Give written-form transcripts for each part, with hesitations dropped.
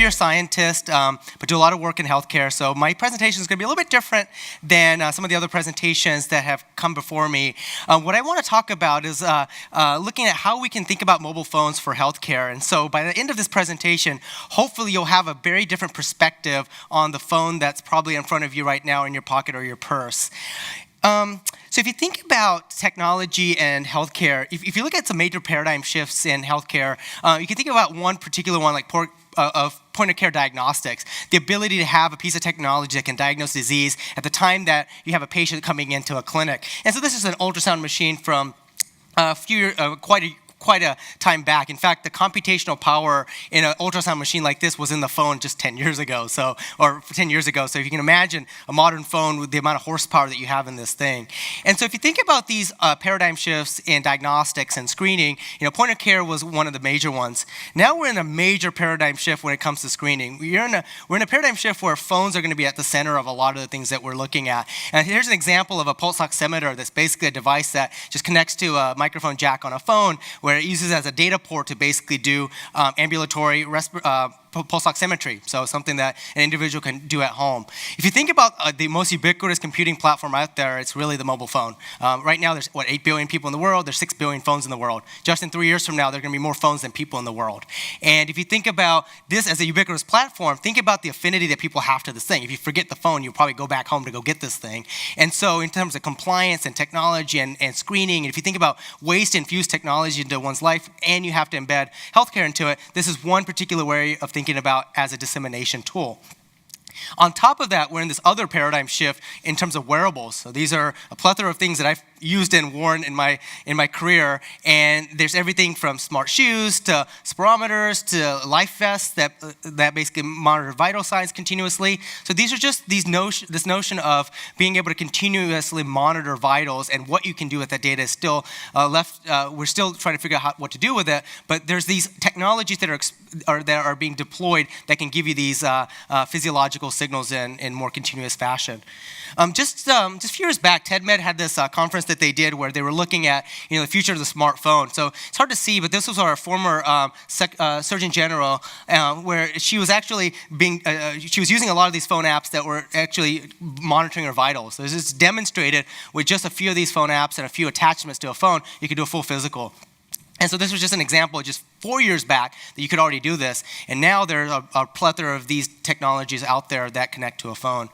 career scientist, but do a lot of work in healthcare. So my presentation is going to be a little bit different than some of the other presentations that have come before me. What I want to talk about is looking at how we can think about mobile phones for healthcare. And so by the end of this presentation, hopefully you'll have a very different perspective on the phone that's probably in front of you right now in your pocket or your purse. So if you think about technology and healthcare, if you look at some major paradigm shifts in healthcare, you can think about one particular one like point-of-care diagnostics, the ability to have a piece of technology that can diagnose disease at the time that you have a patient coming into a clinic. And so this is an ultrasound machine from quite a time back. In fact, the computational power in an ultrasound machine like this was in the phone just 10 years ago, or 10 years ago. So if you can imagine a modern phone with the amount of horsepower that you have in this thing. And so if you think about these paradigm shifts in diagnostics and screening, point of care was one of the major ones. Now we're in a major paradigm shift when it comes to screening. We're in a paradigm shift where phones are going to be at the center of a lot of the things that we're looking at. And here's an example of a pulse oximeter that's basically a device that just connects to a microphone jack on a phone, where it uses as a data port to basically do ambulatory pulse oximetry, so something that an individual can do at home. If you think about the most ubiquitous computing platform out there, it's really the mobile phone. Right now, there's 8 billion people in the world. There's 6 billion phones in the world. Just in 3 years from now, there are going to be more phones than people in the world. And if you think about this as a ubiquitous platform, think about the affinity that people have to this thing. If you forget the phone, you'll probably go back home to go get this thing. And so in terms of compliance and technology and screening, and if you think about ways to infuse technology into one's life and you have to embed healthcare into it, this is one particular way of thinking about as a dissemination tool. On top of that, we're in this other paradigm shift in terms of wearables. So these are a plethora of things that I've used and worn in my career, and there's everything from smart shoes to spirometers to life vests that basically monitor vital signs continuously. So these are just this notion of being able to continuously monitor vitals, and what you can do with that data is still left. We're still trying to figure out what to do with it, but there's these technologies that are being deployed that can give you these physiological signals in more continuous fashion. Just a few years back, TEDMed had this conference that they did where they were looking at the future of the smartphone. So it's hard to see, but this was our former Surgeon General, where she was actually she was using a lot of these phone apps that were actually monitoring her vitals. So this is demonstrated with just a few of these phone apps and a few attachments to a phone, you could do a full physical. And so this was just an example just 4 years back that you could already do this. And now there's a plethora of these technologies out there that connect to a phone.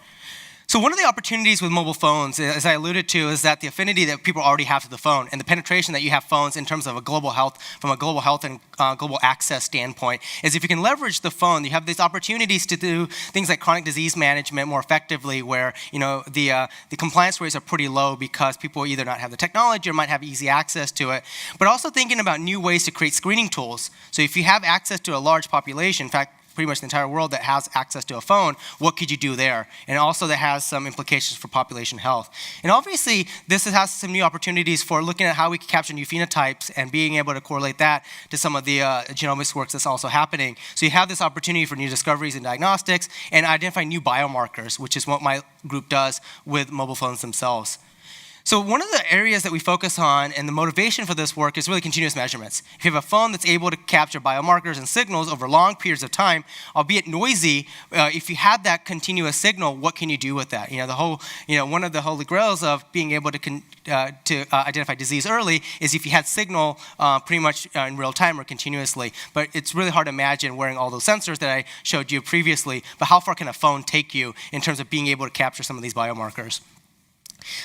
So one of the opportunities with mobile phones, as I alluded to, is that the affinity that people already have to the phone and the penetration that you have phones in terms of from a global health and global access standpoint, is if you can leverage the phone, you have these opportunities to do things like chronic disease management more effectively, where the compliance rates are pretty low because people either not have the technology or might have easy access to it. But also thinking about new ways to create screening tools. So if you have access to a large population, in fact, pretty much the entire world that has access to a phone, what could you do there? And also that has some implications for population health. And obviously, this has some new opportunities for looking at how we can capture new phenotypes and being able to correlate that to some of the genomics work that's also happening. So you have this opportunity for new discoveries in diagnostics and identify new biomarkers, which is what my group does with mobile phones themselves. So one of the areas that we focus on and the motivation for this work is really continuous measurements. If you have a phone that's able to capture biomarkers and signals over long periods of time, albeit noisy, if you have that continuous signal, what can you do with that? One of the holy grails of being able to identify disease early is if you had signal pretty much in real time or continuously. But it's really hard to imagine wearing all those sensors that I showed you previously. But how far can a phone take you in terms of being able to capture some of these biomarkers?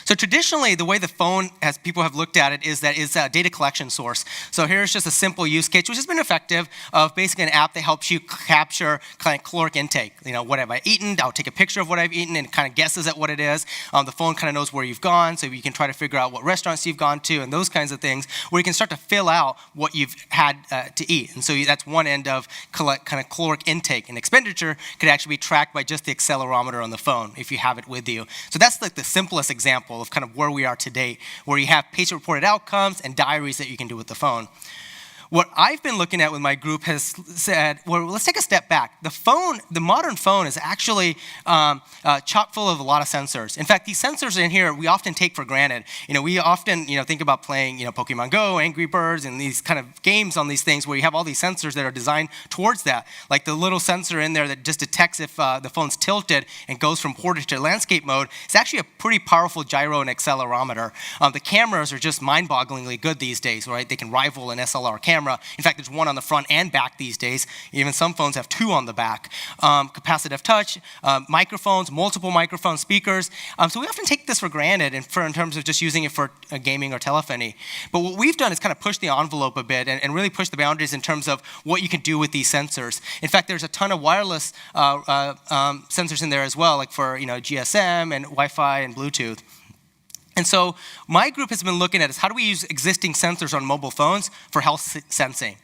So traditionally, the way the phone, as people have looked at it, is that it's a data collection source. So here's just a simple use case, which has been effective, of basically an app that helps you capture kind of caloric intake. What have I eaten? I'll take a picture of what I've eaten and kind of guesses at what it is. The phone kind of knows where you've gone, so you can try to figure out what restaurants you've gone to and those kinds of things, where you can start to fill out what you've had to eat. And so that's one end of kind of caloric intake. And expenditure could actually be tracked by just the accelerometer on the phone if you have it with you. So that's like the simplest example of kind of where we are today, where you have patient-reported outcomes and diaries that you can do with the phone. What I've been looking at with my group has said, well, let's take a step back. The modern phone is actually chock full of a lot of sensors. In fact, these sensors in here, we often take for granted. We often, think about playing, Pokemon Go, Angry Birds, and these kind of games on these things where you have all these sensors that are designed towards that. Like the little sensor in there that just detects if the phone's tilted and goes from portrait to landscape mode. It's actually a pretty powerful gyro and accelerometer. The cameras are just mind-bogglingly good these days, right? They can rival an SLR camera. In fact, there's one on the front and back these days. Even some phones have two on the back. Capacitive touch, microphones, multiple microphone speakers. So we often take this for granted in terms of just using it for gaming or telephony. But what we've done is kind of push the envelope a bit and really push the boundaries in terms of what you can do with these sensors. In fact, there's a ton of wireless sensors in there as well, like for GSM and Wi-Fi and Bluetooth. And so my group has been looking at is how do we use existing sensors on mobile phones for health sensing?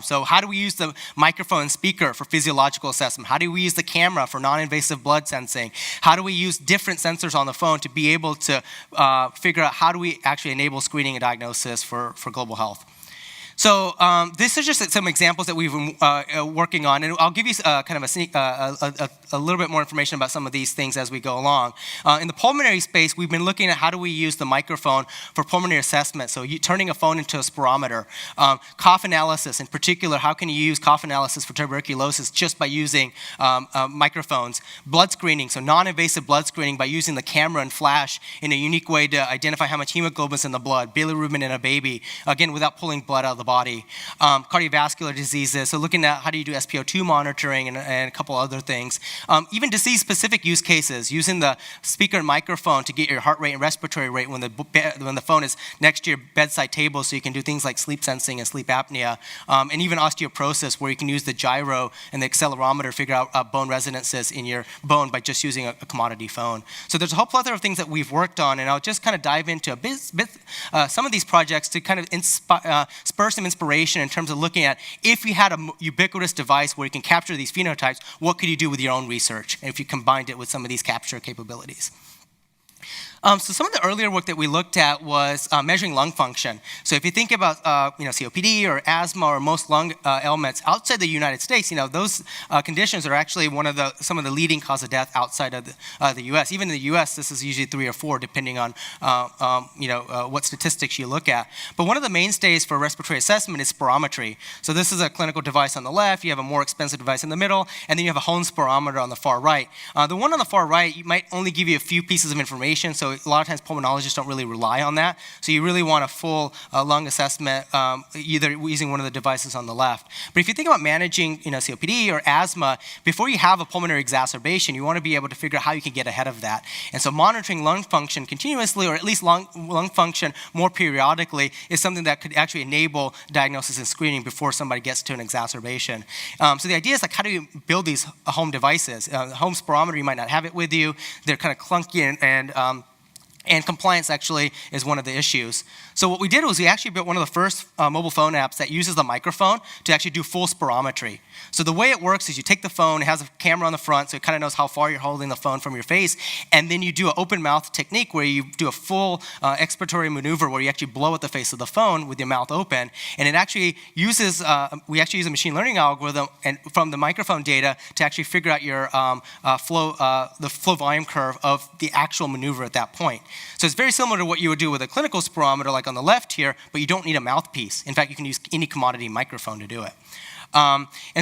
So how do we use the microphone and speaker for physiological assessment? How do we use the camera for non-invasive blood sensing? How do we use different sensors on the phone to be able to figure out how do we actually enable screening and diagnosis for global health? So this is just some examples that we've been working on, and I'll give you kind of a little bit more information about some of these things as we go along. In the pulmonary space, we've been looking at how do we use the microphone for pulmonary assessment, so turning a phone into a spirometer. Cough analysis, in particular, how can you use cough analysis for tuberculosis just by using microphones? Blood screening, so non-invasive blood screening by using the camera and flash in a unique way to identify how much hemoglobin is in the blood, bilirubin in a baby, again, without pulling blood out of the body. Cardiovascular diseases, so looking at how do you do SpO2 monitoring and a couple other things. Even disease-specific use cases, using the speaker and microphone to get your heart rate and respiratory rate when the phone is next to your bedside table, so you can do things like sleep sensing and sleep apnea, and even osteoporosis, where you can use the gyro and the accelerometer to figure out bone resonances in your bone by just using a commodity phone. So there's a whole plethora of things that we've worked on, and I'll just kind of dive into some of these projects to kind of spur some inspiration in terms of looking at if you had a ubiquitous device where you can capture these phenotypes, what could you do with your own research if you combined it with some of these capture capabilities? So some of the earlier work that we looked at was measuring lung function. So if you think about COPD or asthma or most lung ailments outside the United States, those conditions are actually some of the leading cause of death outside of the U.S. Even in the U.S., this is usually 3 or 4, depending on what statistics you look at. But one of the mainstays for respiratory assessment is spirometry. So this is a clinical device on the left. You have a more expensive device in the middle, and then you have a home spirometer on the far right. The one on the far right might only give you a few pieces of information. So a lot of times pulmonologists don't really rely on that. So you really want a full lung assessment, either using one of the devices on the left. But if you think about managing COPD or asthma, before you have a pulmonary exacerbation, you want to be able to figure out how you can get ahead of that. And so monitoring lung function continuously, or at least lung function more periodically, is something that could actually enable diagnosis and screening before somebody gets to an exacerbation. So the idea is like, how do you build these home devices? Home spirometer, you might not have it with you. They're kind of clunky and compliance actually is one of the issues. So what we did was we actually built one of the first mobile phone apps that uses the microphone to actually do full spirometry. So the way it works is you take the phone, it has a camera on the front, so it kind of knows how far you're holding the phone from your face, and then you do an open mouth technique where you do a full expiratory maneuver where you actually blow at the face of the phone with your mouth open, and it actually uses, we actually use a machine learning algorithm and from the microphone data to actually figure out your the flow volume curve of the actual maneuver at that point. So it's very similar to what you would do with a clinical spirometer like on the left here, but you don't need a mouthpiece. In fact, you can use any commodity microphone to do it.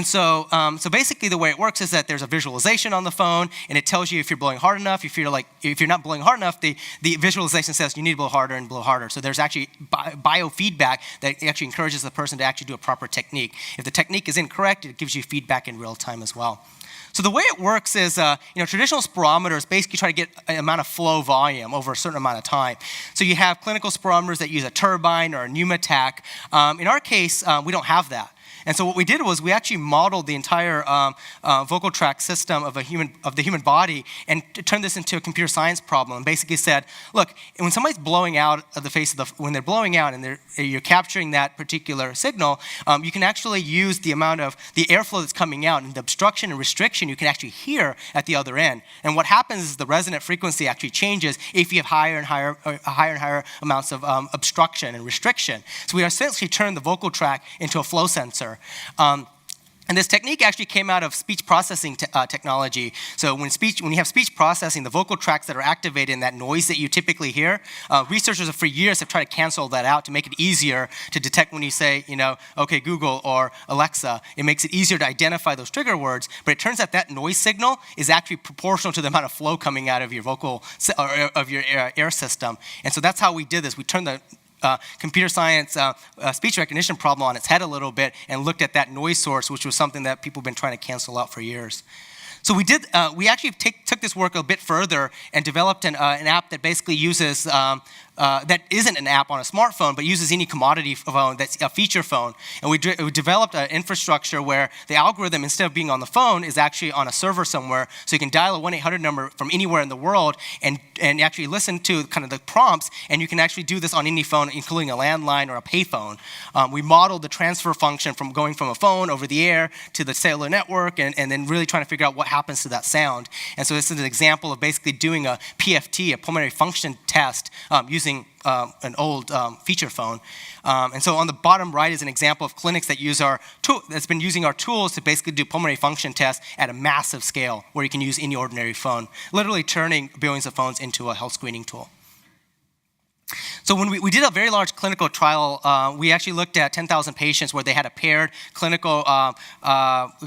So basically the way it works is that there's a visualization on the phone, and it tells you if you're blowing hard enough. If you're not blowing hard enough, the visualization says you need to blow harder and blow harder. So there's actually biofeedback that actually encourages the person to actually do a proper technique. If the technique is incorrect, it gives you feedback in real time as well. So the way it works is, traditional spirometers basically try to get an amount of flow volume over a certain amount of time. So you have clinical spirometers that use a turbine or a pneumatac. In our case, we don't have that. And so what we did was we actually modeled the entire vocal tract system of the human body and turned this into a computer science problem, and basically said, look, when somebody's blowing out of the face of when they're blowing out and you're capturing that particular signal, you can actually use the amount of the airflow that's coming out and the obstruction and restriction you can actually hear at the other end. And what happens is the resonant frequency actually changes if you have higher and higher amounts of obstruction and restriction. So we essentially turned the vocal tract into a flow sensor. And this technique actually came out of speech processing technology. So when you have speech processing, the vocal tracts that are activated in that noise that you typically hear, researchers for years have tried to cancel that out to make it easier to detect when you say, okay, Google or Alexa. It makes it easier to identify those trigger words, but it turns out that noise signal is actually proportional to the amount of flow coming out of your vocal, or of your air system. And so that's how we did this. We turned the computer science speech recognition problem on its head a little bit and looked at that noise source, which was something that people have been trying to cancel out for years. So we actually took this work a bit further and developed an app that basically uses, that isn't an app on a smartphone, but uses any commodity phone that's a feature phone. And we developed an infrastructure where the algorithm, instead of being on the phone, is actually on a server somewhere. So you can dial a 1-800 number from anywhere in the world and actually listen to kind of the prompts, and you can actually do this on any phone, including a landline or a payphone. We modeled the transfer function from going from a phone over the air to the cellular network, and then really trying to figure out what happens to that sound. And so this is an example of basically doing a PFT, a pulmonary function test, using an old feature phone. And so on the bottom right is an example of clinics that use our tool, that's been using our tools to basically do pulmonary function tests at a massive scale where you can use any ordinary phone, literally turning billions of phones into a health screening tool. So when we did a very large clinical trial, we actually looked at 10,000 patients where they had a paired clinical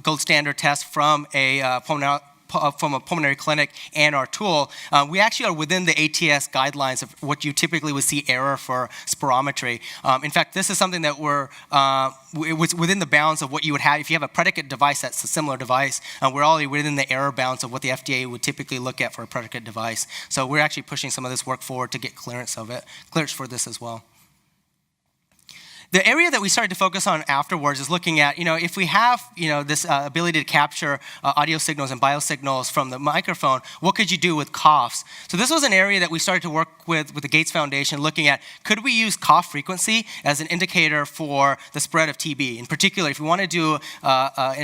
gold standard test from a pulmonary clinic and our tool. We actually are within the ATS guidelines of what you typically would see error for spirometry. In fact, this is something that it was within the bounds of what you would have if you have a predicate device that's a similar device. We're already within the error bounds of what the FDA would typically look at for a predicate device. So we're actually pushing some of this work forward to get clearance for this as well. The area that we started to focus on afterwards is looking at, if we have, this ability to capture audio signals and biosignals from the microphone, what could you do with coughs? So this was an area that we started to work with the Gates Foundation, looking at, could we use cough frequency as an indicator for the spread of TB? In particular, if you want to do a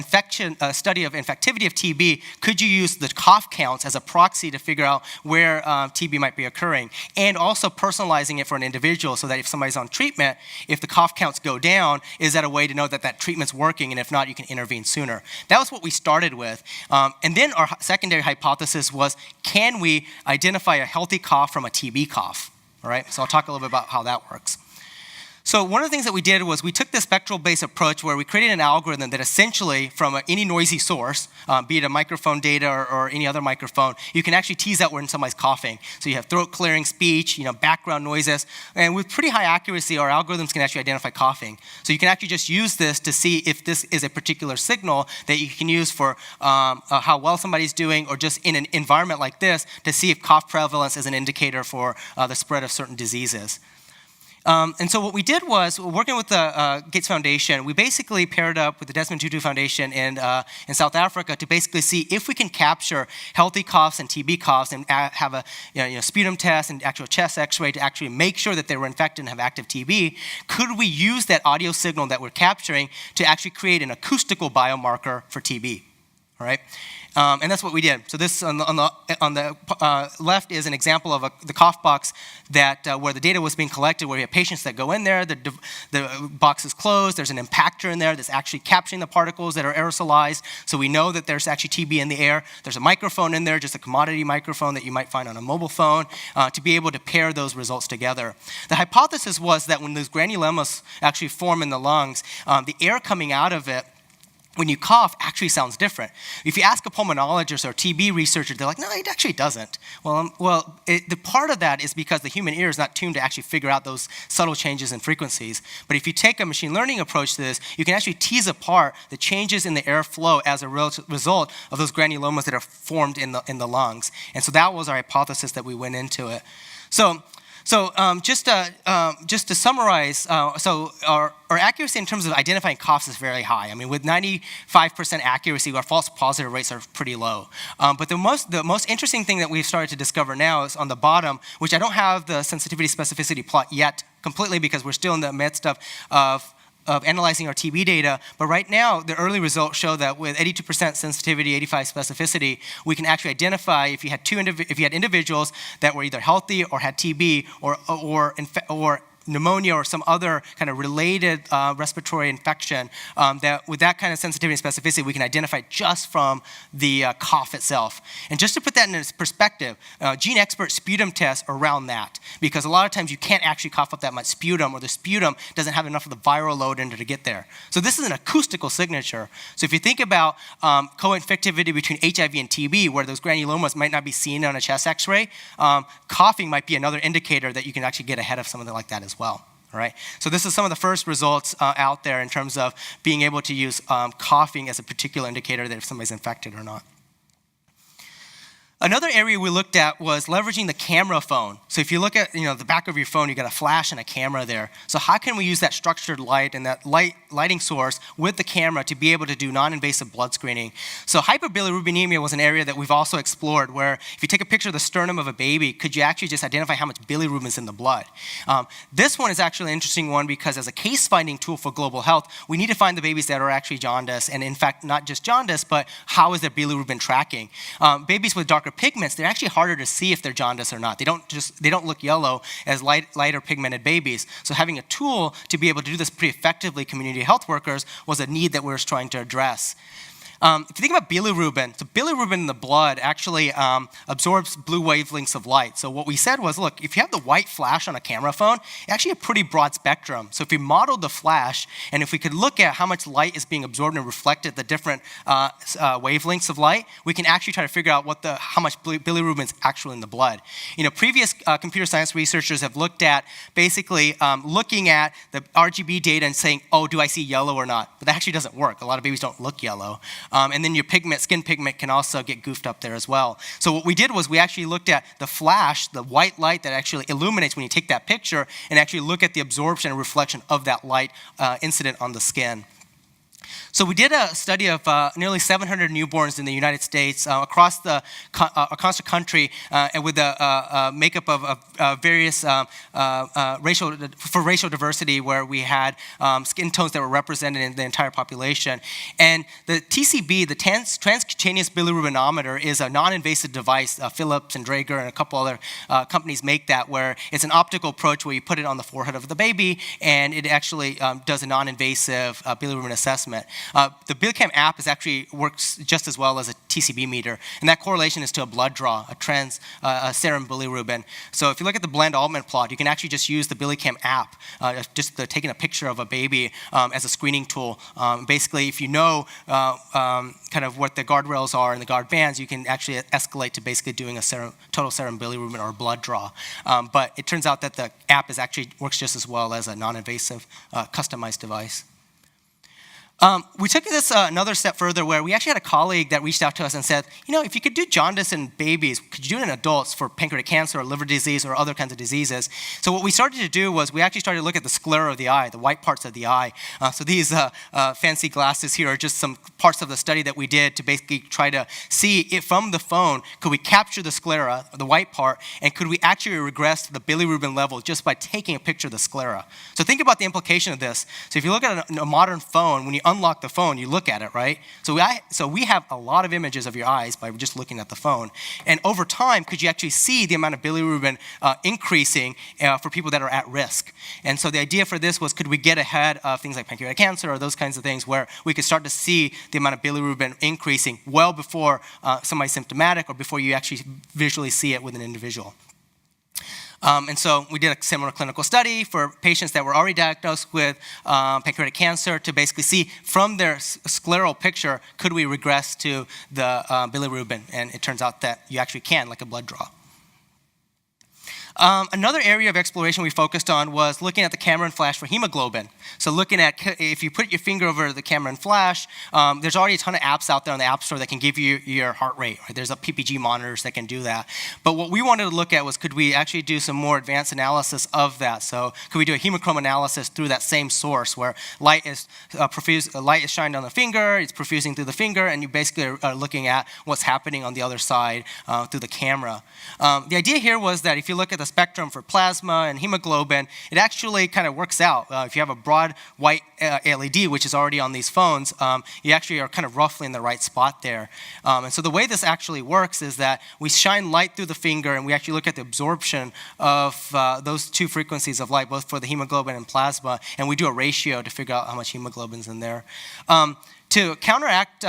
study of infectivity of TB, could you use the cough counts as a proxy to figure out where TB might be occurring? And also personalizing it for an individual so that if somebody's on treatment, if the cough counts go down, is that a way to know that treatment's working, and if not, you can intervene sooner? That was what we started with. And then our secondary hypothesis was, can we identify a healthy cough from a TB cough? All right, so I'll talk a little bit about how that works. So one of the things that we did was we took this spectral-based approach where we created an algorithm that essentially, from any noisy source, be it a microphone data or any other microphone, you can actually tease out when somebody's coughing. So you have throat-clearing speech, background noises, and with pretty high accuracy, our algorithms can actually identify coughing. So you can actually just use this to see if this is a particular signal that you can use for how well somebody's doing, or just in an environment like this to see if cough prevalence is an indicator for the spread of certain diseases. And so what we did was, working with the Gates Foundation, we basically paired up with the Desmond Tutu Foundation in South Africa to basically see if we can capture healthy coughs and TB coughs and have a sputum test and actual chest x-ray to actually make sure that they were infected and have active TB. Could we use that audio signal that we're capturing to actually create an acoustical biomarker for TB? All right? And that's what we did. So this on the left is an example of the cough box that where the data was being collected, where we have patients that go in there, the box is closed, there's an impactor in there that's actually capturing the particles that are aerosolized, so we know that there's actually TB in the air. There's a microphone in there, just a commodity microphone that you might find on a mobile phone, to be able to pair those results together. The hypothesis was that when those granulomas actually form in the lungs, the air coming out of it, when you cough, actually sounds different. If you ask a pulmonologist or a TB researcher, they're like, no, it actually doesn't. The part of that is because the human ear is not tuned to actually figure out those subtle changes in frequencies. But if you take a machine learning approach to this, you can actually tease apart the changes in the airflow as a result of those granulomas that are formed in the lungs. And so that was our hypothesis that we went into it. So So just to summarize, so our accuracy in terms of identifying coughs is very high. I mean, with 95% accuracy, our false positive rates are pretty low. But the most interesting thing that we've started to discover now is on the bottom, which I don't have the sensitivity specificity plot yet completely because we're still in the midst of analyzing our TB data, but right now the early results show that with 82% sensitivity, 85 specificity, we can actually identify if you had individuals that were either healthy or had TB or pneumonia or some other kind of related respiratory infection, that with that kind of sensitivity and specificity, we can identify just from the cough itself. And just to put that in perspective, GeneXpert sputum tests around that, because a lot of times you can't actually cough up that much sputum, or the sputum doesn't have enough of the viral load in it to get there. So this is an acoustical signature. So if you think about co-infectivity between HIV and TB, where those granulomas might not be seen on a chest x-ray, coughing might be another indicator that you can actually get ahead of something like that as well. All right. So this is some of the first results out there in terms of being able to use coughing as a particular indicator that if somebody's infected or not. Another area we looked at was leveraging the camera phone. So if you look at the back of your phone, you got a flash and a camera there. So how can we use that structured light and that lighting source with the camera to be able to do non-invasive blood screening? So hyperbilirubinemia was an area that we've also explored, where if you take a picture of the sternum of a baby, could you actually just identify how much bilirubin is in the blood? This one is actually an interesting one because as a case-finding tool for global health, we need to find the babies that are actually jaundiced, and in fact, not just jaundiced, but how is their bilirubin tracking? Babies with darker pigments, they're actually harder to see if they're jaundiced or not. They don't look yellow as lighter pigmented babies. So having a tool to be able to do this pretty effectively, community health workers, was a need that we were trying to address. If you think about bilirubin, so bilirubin in the blood actually absorbs blue wavelengths of light. So what we said was, look, if you have the white flash on a camera phone, actually a pretty broad spectrum. So if we modeled the flash, and if we could look at how much light is being absorbed and reflected the different wavelengths of light, we can actually try to figure out how much bilirubin is actually in the blood. Previous computer science researchers have looked at basically looking at the RGB data and saying, oh, do I see yellow or not? But that actually doesn't work. A lot of babies don't look yellow. And then your skin pigment can also get goofed up there as well. So what we did was we actually looked at the flash, the white light that actually illuminates when you take that picture, and actually look at the absorption and reflection of that light incident on the skin. So we did a study of nearly 700 newborns in the United States across the country, and with a makeup of various racial diversity, where we had skin tones that were represented in the entire population. And the TCB, the transcutaneous bilirubinometer, is a non-invasive device. Philips and Draeger and a couple other companies make that, where it's an optical approach where you put it on the forehead of the baby, and it actually does a non-invasive bilirubin assessment. The BilCam app works just as well as a TCB meter, and that correlation is to a blood draw, a serum bilirubin. So if you look at the Blend-Altman plot, you can actually just use the BilCam app, taking a picture of a baby as a screening tool. Basically, if you know kind of what the guardrails are and the guard bands, you can actually escalate to basically doing a total serum bilirubin or a blood draw. But it turns out that the app works just as well as a non-invasive customized device. We took this another step further, where we actually had a colleague that reached out to us and said, if you could do jaundice in babies, could you do it in adults for pancreatic cancer or liver disease or other kinds of diseases? So what we started to do was we actually started to look at the sclera of the eye, the white parts of the eye. So these fancy glasses here are just some parts of the study that we did to basically try to see if from the phone, could we capture the sclera, the white part, and could we actually regress to the bilirubin level just by taking a picture of the sclera? So think about the implication of this. So if you look at a modern phone, when you unlock the phone, you look at it, right? So we have a lot of images of your eyes by just looking at the phone. And over time, could you actually see the amount of bilirubin increasing for people that are at risk? And so the idea for this was, could we get ahead of things like pancreatic cancer or those kinds of things, where we could start to see the amount of bilirubin increasing well before somebody's symptomatic or before you actually visually see it with an individual. And so we did a similar clinical study for patients that were already diagnosed with pancreatic cancer to basically see from their scleral picture, could we regress to the bilirubin? And it turns out that you actually can, like a blood draw. Another area of exploration we focused on was looking at the camera and flash for hemoglobin. So looking at, if you put your finger over the camera and flash, there's already a ton of apps out there on the App Store that can give you your heart rate. Right? There's a PPG monitors that can do that. But what we wanted to look at was, could we actually do some more advanced analysis of that? So could we do a hemachrome analysis through that same source where light is shined on the finger, it's perfusing through the finger, and you basically are looking at what's happening on the other side through the camera. The idea here was that if you look at the spectrum for plasma and hemoglobin, it actually kind of works out. If you have a broad white LED, which is already on these phones, you actually are kind of roughly in the right spot there. And so the way this actually works is that we shine light through the finger and we actually look at the absorption of those two frequencies of light, both for the hemoglobin and plasma, and we do a ratio to figure out how much hemoglobin's in there. To counteract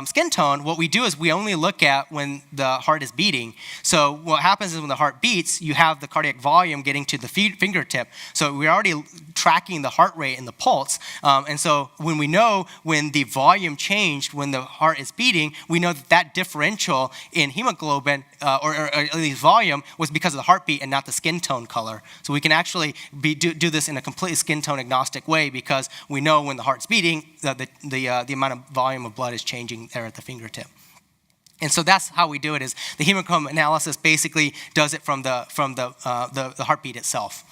skin tone, what we do is we only look at when the heart is beating. So what happens is when the heart beats, you have the cardiac volume getting to the fingertip. So we're already tracking the heart rate and the pulse. And so when we know when the volume changed when the heart is beating, we know that that differential in hemoglobin or at least volume was because of the heartbeat and not the skin tone color. So we can actually do this in a completely skin tone agnostic way because we know when the heart's beating, the amount of volume of blood is changing there at the fingertip. And so that's how we do it, is the hemachrome analysis basically does it from the heartbeat itself.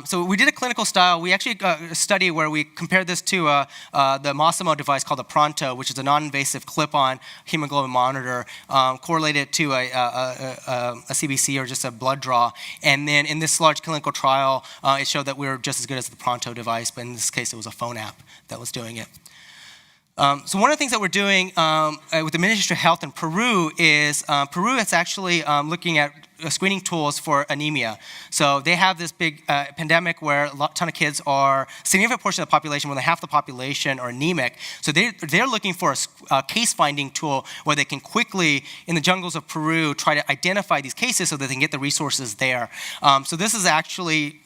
So we did a clinical style. We actually a study where we compared this to the Massimo device called the Pronto, which is a non-invasive clip-on hemoglobin monitor, correlated to a CBC or just a blood draw. And then in this large clinical trial, it showed that we were just as good as the Pronto device, but in this case, it was a phone app that was doing it. So one of the things that we're doing with the Ministry of Health in Peru is Peru is actually looking at screening tools for anemia. So they have this big pandemic where a ton of kids are, significant portion of the population, more than half the population are anemic. So they're looking for a case finding tool where they can quickly, in the jungles of Peru, try to identify these cases so that they can get the resources there. So this is actually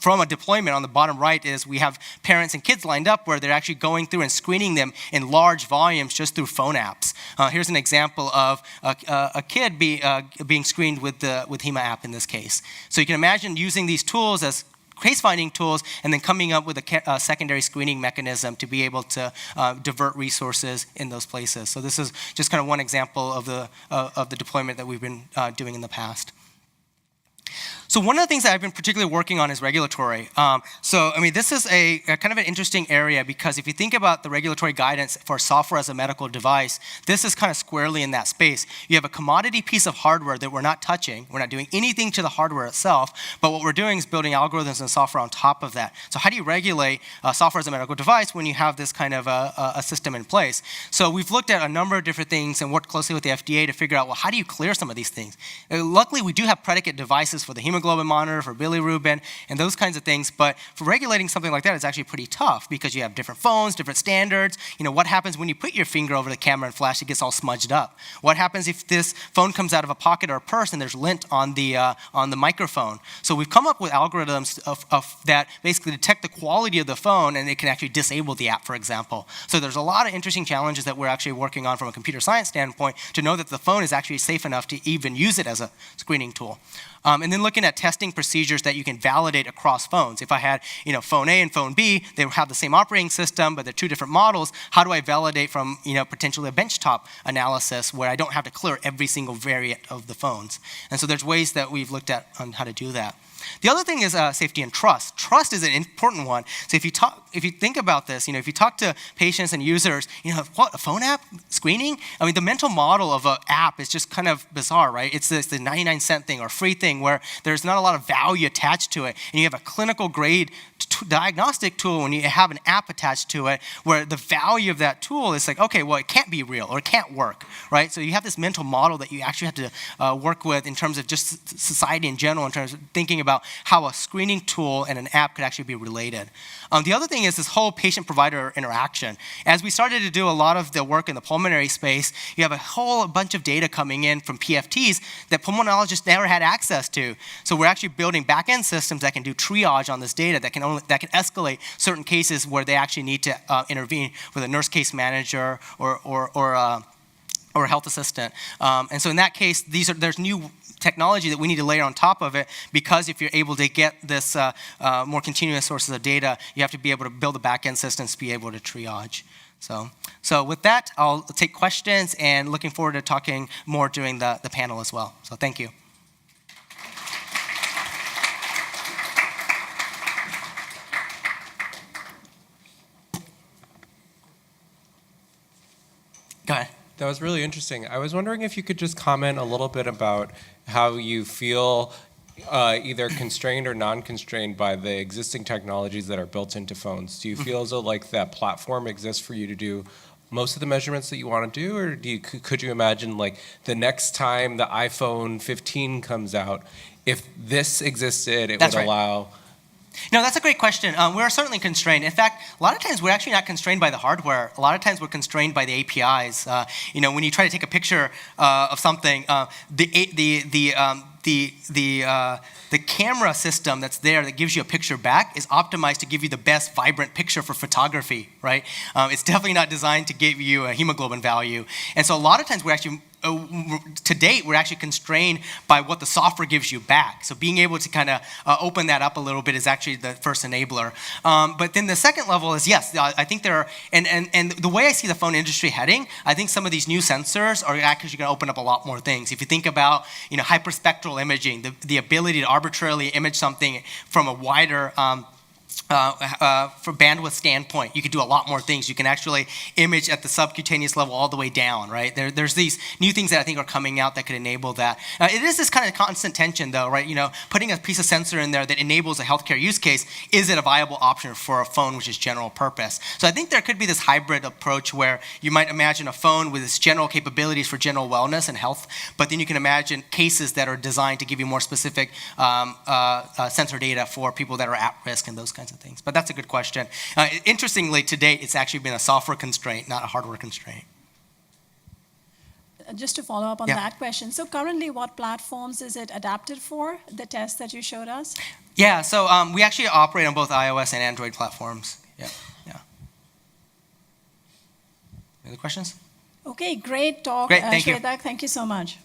from a deployment on the bottom right is we have parents and kids lined up where they're actually going through and screening them in large volumes just through phone apps. Here's an example of a kid being screened with Hema app in this case. So you can imagine using these tools as case-finding tools and then coming up with a secondary screening mechanism to be able to divert resources in those places. So this is just kind of one example of the deployment that we've been doing in the past. So one of the things that I've been particularly working on is regulatory. This is a kind of an interesting area because if you think about the regulatory guidance for software as a medical device, this is kind of squarely in that space. You have a commodity piece of hardware that we're not touching. We're not doing anything to the hardware itself, but what we're doing is building algorithms and software on top of that. So how do you regulate software as a medical device when you have this kind of a system in place? So we've looked at a number of different things and worked closely with the FDA to figure out, well, how do you clear some of these things? Luckily, we do have predicate devices for the hemoglobin monitor, for bilirubin, and those kinds of things. But for regulating something like that, it's actually pretty tough because you have different phones, different standards. You know, what happens when you put your finger over the camera and flash, it gets all smudged up? What happens if this phone comes out of a pocket or a purse and there's lint on the microphone? So we've come up with algorithms that basically detect the quality of the phone and it can actually disable the app, for example. So there's a lot of interesting challenges that we're actually working on from a computer science standpoint to know that the phone is actually safe enough to even use it as a screening tool. And then looking at testing procedures that you can validate across phones. If I had, phone A and phone B, they have the same operating system, but they're two different models. How do I validate from, potentially a benchtop analysis where I don't have to clear every single variant of the phones? And so there's ways that we've looked at on how to do that. The other thing is safety and trust. Trust is an important one. So if you think about this, if you talk to patients and users, what, a phone app screening? I mean, the mental model of an app is just kind of bizarre, right? It's the 99-cent thing or free thing where there's not a lot of value attached to it. And you have a clinical grade diagnostic tool when you have an app attached to it where the value of that tool is like, okay, well, it can't be real or it can't work, right? So you have this mental model that you actually have to work with in terms of just society in general, in terms of thinking about how a screening tool and an app could actually be related. The other thing is this whole patient-provider interaction. As we started to do a lot of the work in the pulmonary space, you have a whole bunch of data coming in from PFTs that pulmonologists never had access to. So we're actually building back-end systems that can do triage on this data that can escalate certain cases where they actually need to intervene with a nurse case manager or or a health assistant. And so in that case, there's new technology that we need to layer on top of it, because if you're able to get this more continuous sources of data, you have to be able to build the back-end systems to be able to triage. So with that, I'll take questions, and looking forward to talking more during the panel as well. So thank you. Go ahead. That was really interesting. I was wondering if you could just comment a little bit about how you feel either constrained or non-constrained by the existing technologies that are built into phones. Do you feel as though like that platform exists for you to do most of the measurements that you want to do, or could you imagine like the next time the iPhone 15 comes out, if this existed, it would allow... No, that's a great question. We're certainly constrained. In fact, a lot of times we're actually not constrained by the hardware. A lot of times we're constrained by the APIs. When you try to take a picture of something, the camera system that's there that gives you a picture back is optimized to give you the best vibrant picture for photography, right? It's definitely not designed to give you a hemoglobin value. And so a lot of times we're actually, to date, we're actually constrained by what the software gives you back. So being able to kind of open that up a little bit is actually the first enabler. But then the second level is, yes, I think there are, and the way I see the phone industry heading, I think some of these new sensors are actually going to open up a lot more things. If you think about, hyperspectral imaging, the ability to arbitrarily image something from a wider for bandwidth standpoint, you could do a lot more things. You can actually image at the subcutaneous level all the way down, right? There's these new things that I think are coming out that could enable that. It is this kind of constant tension, though, right? Putting a piece of sensor in there that enables a healthcare use case, is it a viable option for a phone which is general purpose? So I think there could be this hybrid approach where you might imagine a phone with its general capabilities for general wellness and health, but then you can imagine cases that are designed to give you more specific sensor data for people that are at risk and those kinds of things. But that's a good question. Interestingly, to date, it's actually been a software constraint, not a hardware constraint. Just to follow up on that question, so currently what platforms is it adapted for, the test that you showed us? Yeah, so we actually operate on both iOS and Android platforms. Yeah. Any other questions? Okay, great talk, Great, thank you. Shwetak. Thank you so much.